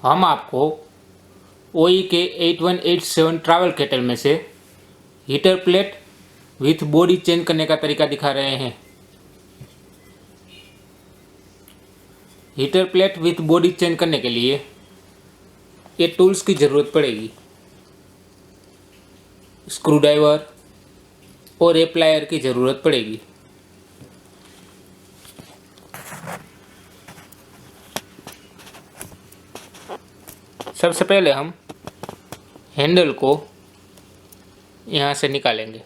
हम आपको ओई के 8187 ट्रैवल केटल में से heater plate with body change करने का तरीका दिखा रहे हैं। Heater plate with body change करने के लिए ये टूल्स की ज़रूरत पड़ेगी, स्क्रू ड्राइवर और एक प्लायर की ज़रूरत पड़ेगी। सबसे पहले हम हैंडल को यहाँ से निकालेंगे।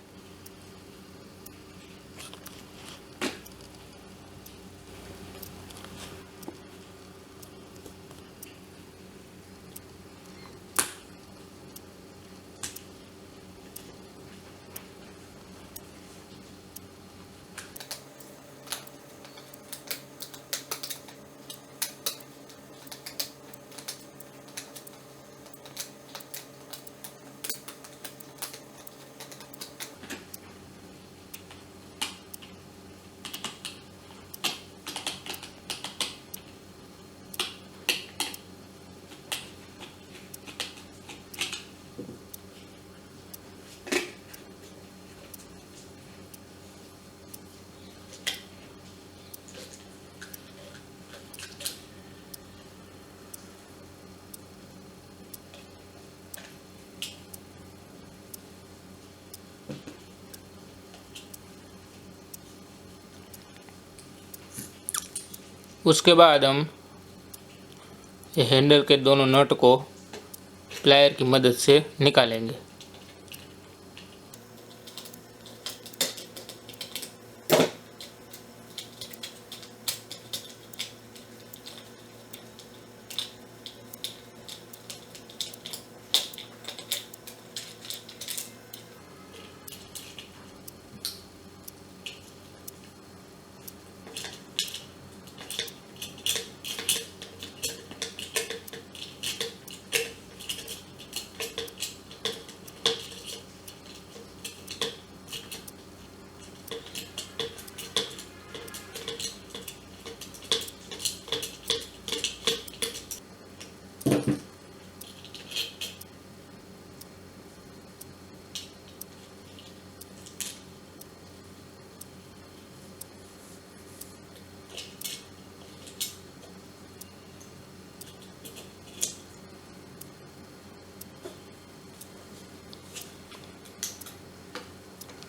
उसके बाद हम ये हैंडल के दोनों नट को प्लायर की मदद से निकालेंगे।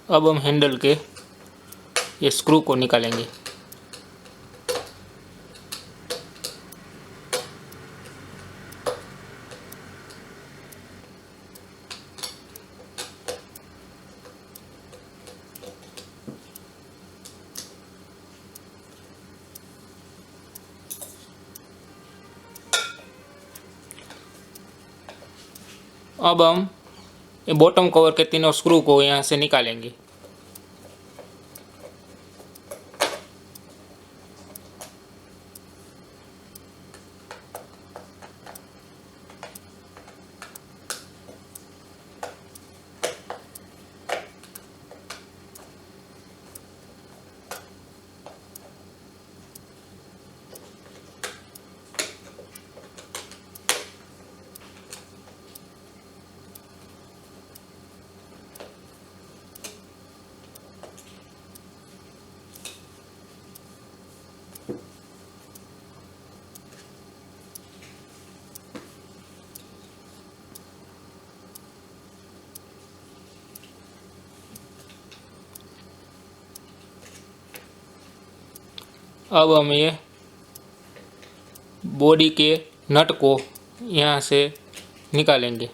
अब हम हैंडल के ये स्क्रू को निकालेंगे। अब हम ये बॉटम कवर के तीनों स्क्रू को यहाँ से निकालेंगे। अब हम ये बॉडी के नट को यहाँ से निकालेंगे।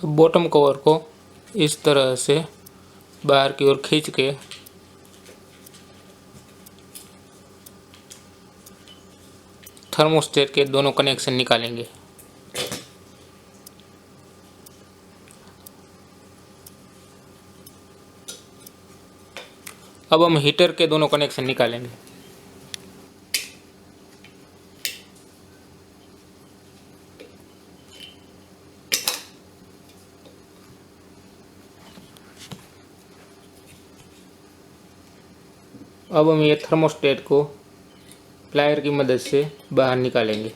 बॉटम कवर को इस तरह से बाहर की ओर खींच के थर्मोस्टेट के दोनों कनेक्शन निकालेंगे। अब हम हीटर के दोनों कनेक्शन निकालेंगे। अब हम ये थर्मोस्टेट को प्लायर की मदद से बाहर निकालेंगे।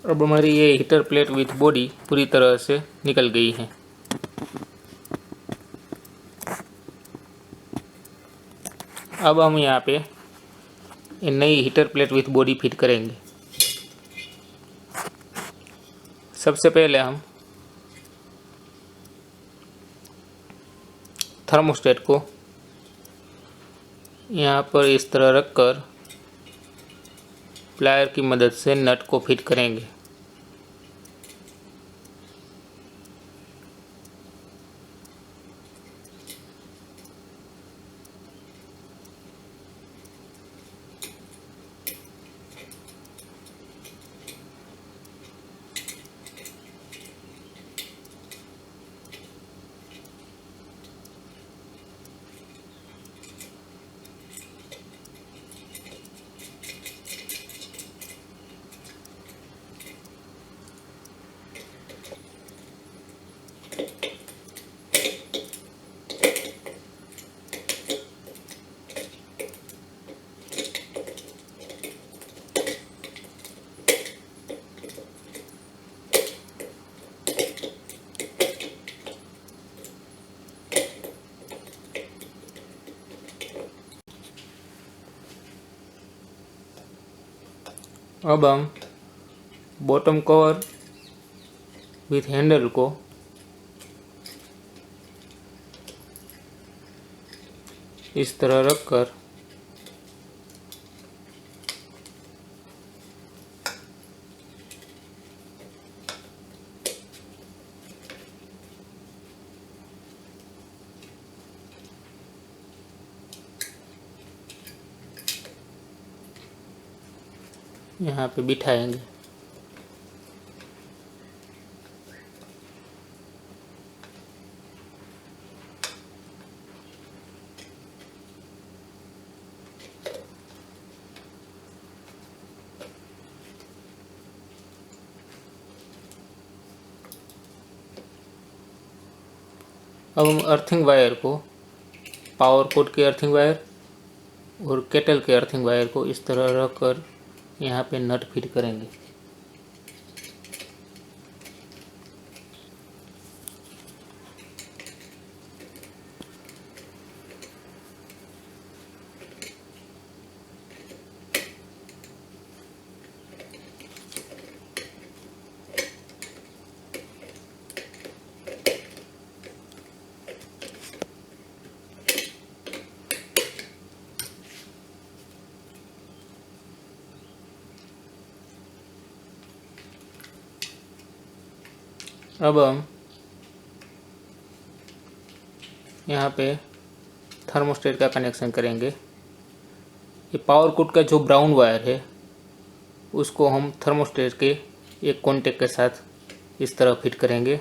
अब हमारी ये हीटर प्लेट विथ बॉडी पूरी तरह से निकल गई है। अब हम यहाँ पे ये नई heater plate with body fit करेंगे। सबसे पहले हम थर्मोस्टेट को यहाँ पर इस तरह रखकर प्लायर की मदद से नट को फिट करेंगे। अब हम बॉटम कवर विथ हैंडल को इस तरह रखकर यहाँ पे बिठाएंगे। अब हम अर्थिंग वायर को पावर कोड के अर्थिंग वायर और केटल के अर्थिंग वायर को इस तरह रखकर यहाँ पे नट फिट करेंगे। अब हम यहाँ पे थर्मोस्टेट का कनेक्शन करेंगे। ये पावर कोड का जो ब्राउन वायर है उसको हम थर्मोस्टेट के एक कॉन्टेक्ट के साथ इस तरह फिट करेंगे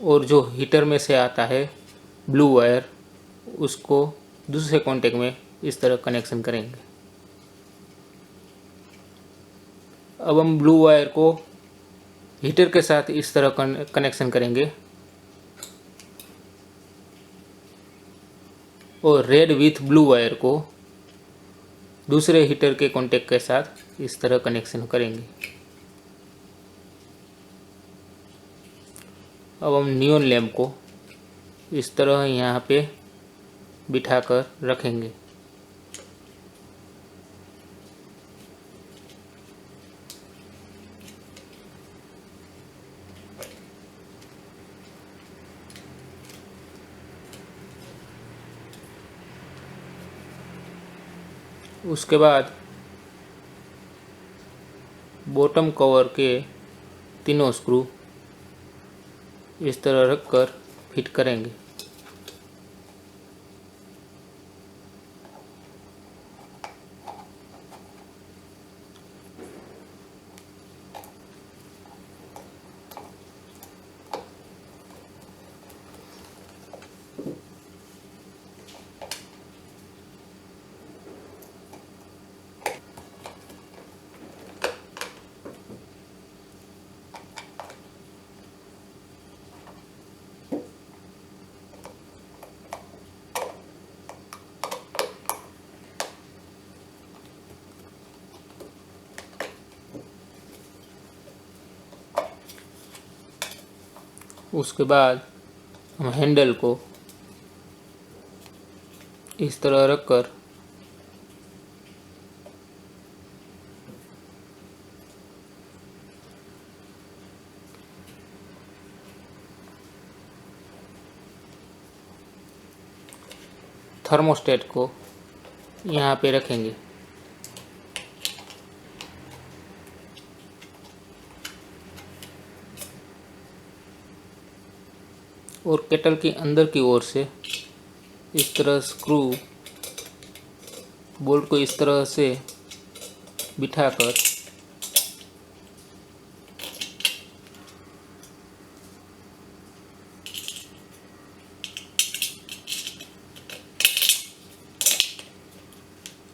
और जो हीटर में से आता है ब्लू वायर उसको दूसरे कॉन्टेक्ट में इस तरह कनेक्शन करेंगे। अब हम ब्लू वायर को हीटर के साथ इस तरह कनेक्शन करेंगे और रेड विथ ब्लू वायर को दूसरे हीटर के कॉन्टेक्ट के साथ इस तरह कनेक्शन करेंगे। अब हम नियॉन लैंप को इस तरह यहाँ पे बिठाकर रखेंगे। उसके बाद बॉटम कवर के तीनों स्क्रू इस तरह रखकर फिट करेंगे। उसके बाद हम हैंडल को इस तरह रखकर थर्मोस्टेट को यहाँ पे रखेंगे। और केटल के अंदर की ओर से इस तरह स्क्रू बोल्ट को इस तरह से बिठाकर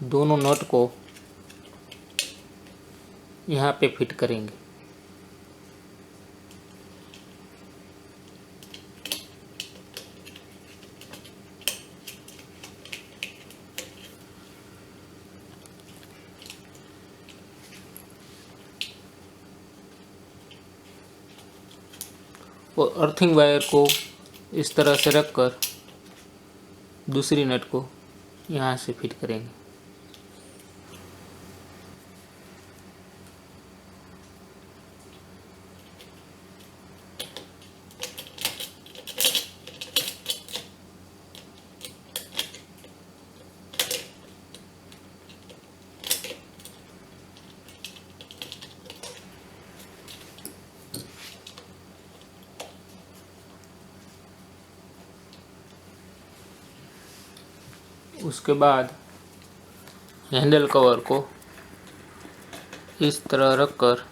दोनों नट को यहाँ पे फिट करेंगे। और अर्थिंग वायर को इस तरह से रखकर दूसरी नट को यहाँ से फिट करेंगे। उसके बाद हैंडल कवर को इस तरह रखकर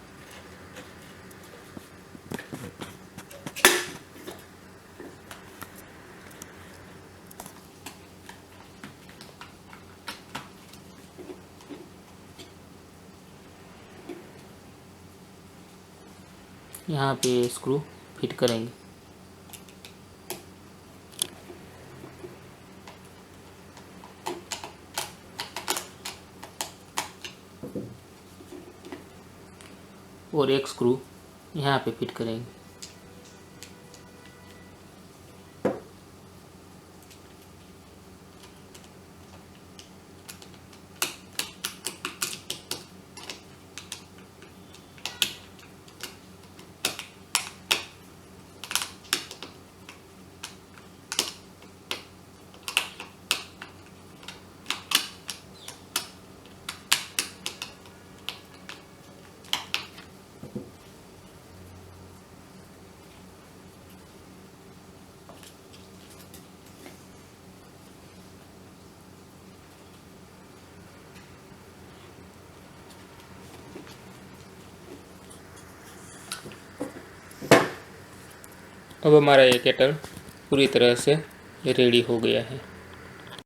यहाँ पे स्क्रू फिट करेंगे। और एक स्क्रू यहाँ पे फिट करेंगे। अब हमारा ये केटल पूरी तरह से रेडी हो गया है।